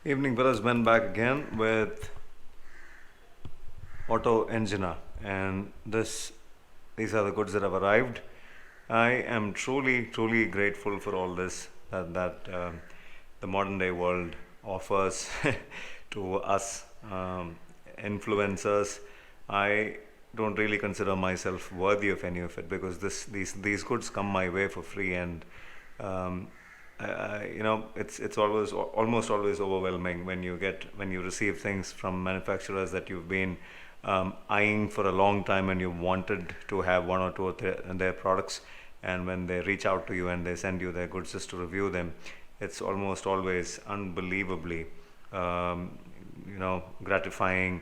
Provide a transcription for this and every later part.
Evening brothers, Ben back again with AUTO ENGINA, and these are the goods that have arrived. I am truly grateful for all this that the modern day world offers to us influencers. I don't really consider myself worthy of any of it because these goods come my way for free, and um, it's always almost always overwhelming when you receive things from manufacturers that you've been eyeing for a long time, and you wanted to have one or two of their products, and when they reach out to you and they send you their goods just to review them, it's almost always unbelievably gratifying,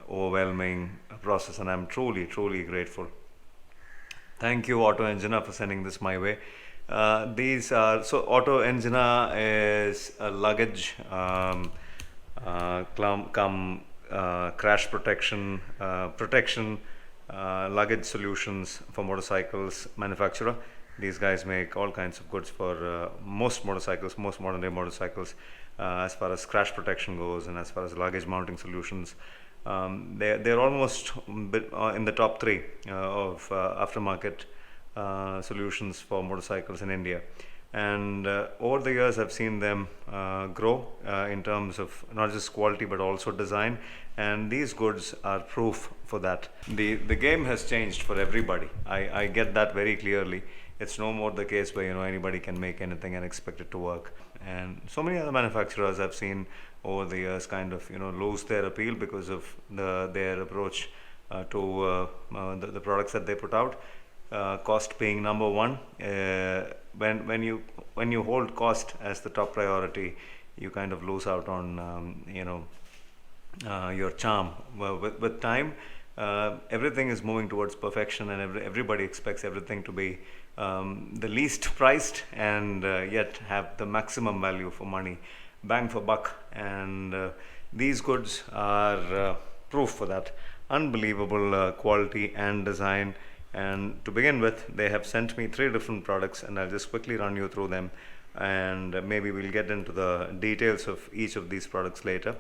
overwhelming process, and I'm truly grateful. Thank you, Auto Engina, for sending this my way. These are so Auto Engina is a luggage crash protection luggage solutions for motorcycles manufacturer. These guys make all kinds of goods for most motorcycles, most modern day motorcycles, as far as crash protection goes, and as far as luggage mounting solutions. They're almost in the top three of aftermarket solutions for motorcycles in India. And over the years, I've seen them grow in terms of not just quality but also design. And these goods are proof for that. The game has changed for everybody. I get that very clearly. It's no more the case where anybody can make anything and expect it to work. And so many other manufacturers I've seen over the years kind of lose their appeal because of their approach to the products that they put out. Cost being number one. When you hold cost as the top priority, you kind of lose out on your charm. Well, with time, everything is moving towards perfection, and everybody expects everything to be the least priced and yet have the maximum value for money, bang for buck. And these goods are proof for that. Unbelievable quality and design. And to begin with, they have sent me 3 different products, and I'll just quickly run you through them, and maybe we'll get into the details of each of these products later.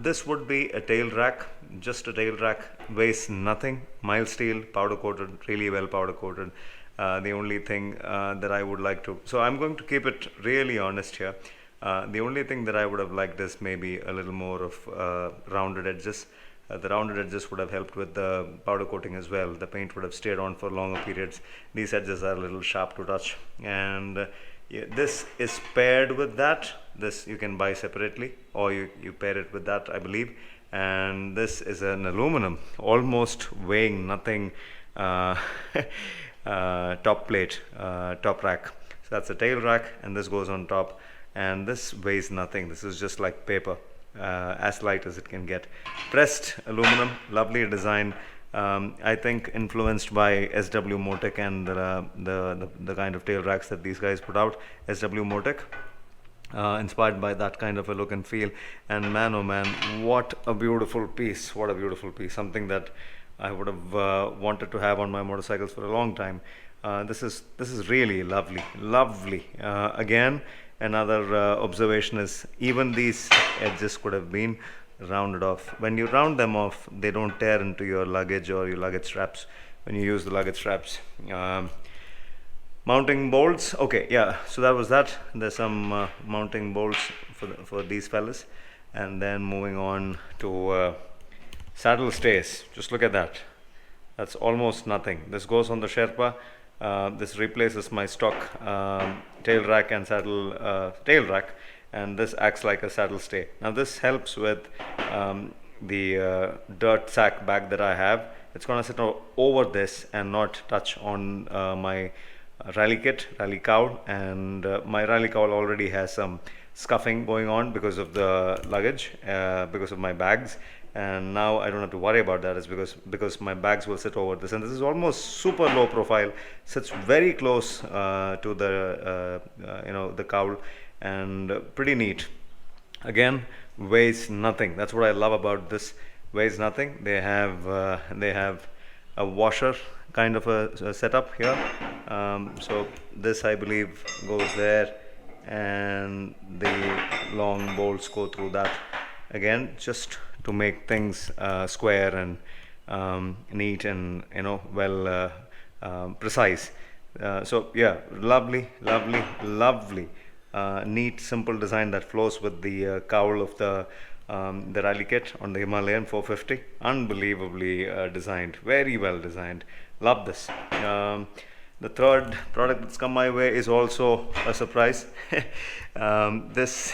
This would be a tail rack, just a tail rack, weighs nothing, mild steel, powder coated, really well powder coated. The only thing that I would like to, so I'm going to keep it really honest here. The only thing that I would have liked is maybe a little more of rounded edges. The rounded edges would have helped with the powder coating as well. The paint would have stayed on for longer periods. These edges are a little sharp to touch, and yeah, this is paired with that. This you can buy separately, or you pair it with that, I believe. And this is an aluminum, almost weighing nothing top plate, top rack. So that's a tail rack, and this goes on top, and this weighs nothing. This is just like paper. As light as it can get. Pressed aluminum, lovely design. I think influenced by SW Motec and the kind of tail racks that these guys put out. SW Motec, inspired by that kind of a look and feel. And man, oh man, what a beautiful piece! What a beautiful piece! Something that I would have wanted to have on my motorcycles for a long time. This is really lovely. Again, another observation is even these edges could have been rounded off. When you round them off, they don't tear into your luggage or your luggage straps when you use the luggage straps. Mounting bolts, okay, yeah, so that was that. There's some mounting bolts for these fellas. And then moving on to saddle stays. Just look at that. That's almost nothing. This goes on the Sherpa. This replaces my stock tail rack and saddle tail rack, and this acts like a saddle stay. Now this helps with the dirt sack bag that I have. It's going to sit over this and not touch on my rally cowl, and my rally cowl already has some scuffing going on because of the luggage, because of my bags. And now I don't have to worry about that. Is because my bags will sit over this, and this is almost super low profile, sits very close to the the cowl, and pretty neat. Again, weighs nothing. That's what I love about this. Weighs nothing. They have a washer kind of a setup here. So this, I believe, goes there, and the long bolts go through that again, just to make things square and neat and well precise. So yeah, lovely, neat, simple design that flows with the cowl of the rally kit on the Himalayan 450. Unbelievably designed, very well designed. Love this. The third product that's come my way is also a surprise. This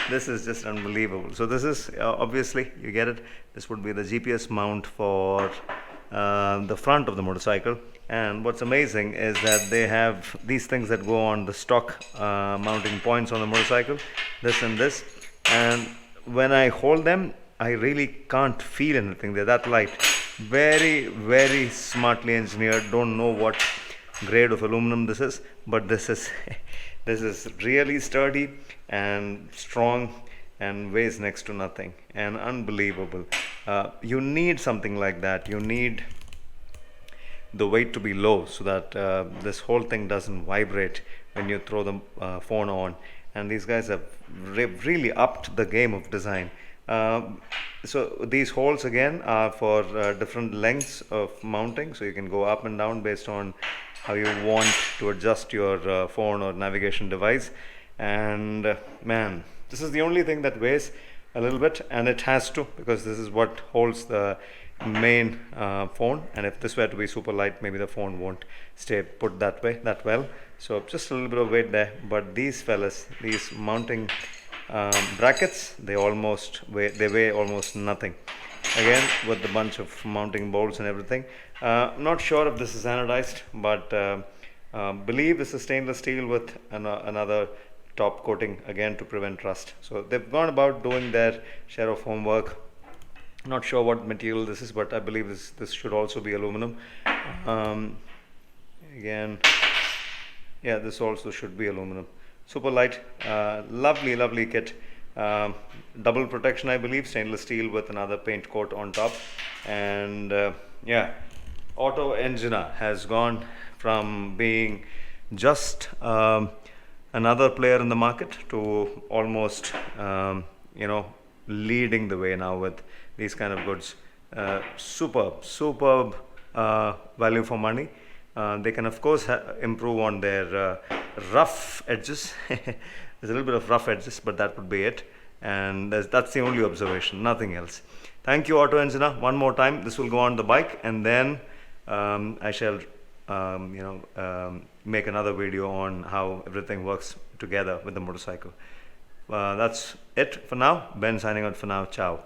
this is just unbelievable. So this is obviously, you get it. This would be the GPS mount for the front of the motorcycle. And what's amazing is that they have these things that go on the stock mounting points on the motorcycle, this and this. And when I hold them, I really can't feel anything. They're that light. Very smartly engineered. Don't know what grade of aluminum this is, but this is this is really sturdy and strong and weighs next to nothing, and unbelievable. You need something like that. You need the weight to be low so that this whole thing doesn't vibrate when you throw the phone on. And these guys have really upped the game of design. So these holes again are for different lengths of mounting, so you can go up and down based on how you want to adjust your phone or navigation device. And man, this is the only thing that weighs a little bit, and it has to, because this is what holds the main phone. And if this were to be super light, maybe the phone won't stay put that way that well. So just a little bit of weight there. But these fellas, these mounting brackets, they weigh almost nothing, again with the bunch of mounting bolts and everything. Not sure if this is anodized, but believe this is stainless steel with another top coating, again to prevent rust. So they've gone about doing their share of homework. Not sure what material this is, but I believe this should also be aluminum. Again, yeah, this also should be aluminum. Super light, lovely kit. Double protection, I believe, stainless steel with another paint coat on top. And yeah, AUTO ENGINA has gone from being just another player in the market to almost leading the way now with these kind of goods. Superb value for money. They can of course improve on their rough edges. There's a little bit of rough edges, but that would be it. And that's the only observation, nothing else. Thank you, AUTO ENGINA. One more time, this will go on the bike, and then I shall make another video on how everything works together with the motorcycle. That's it for now. Ben signing out for now. Ciao.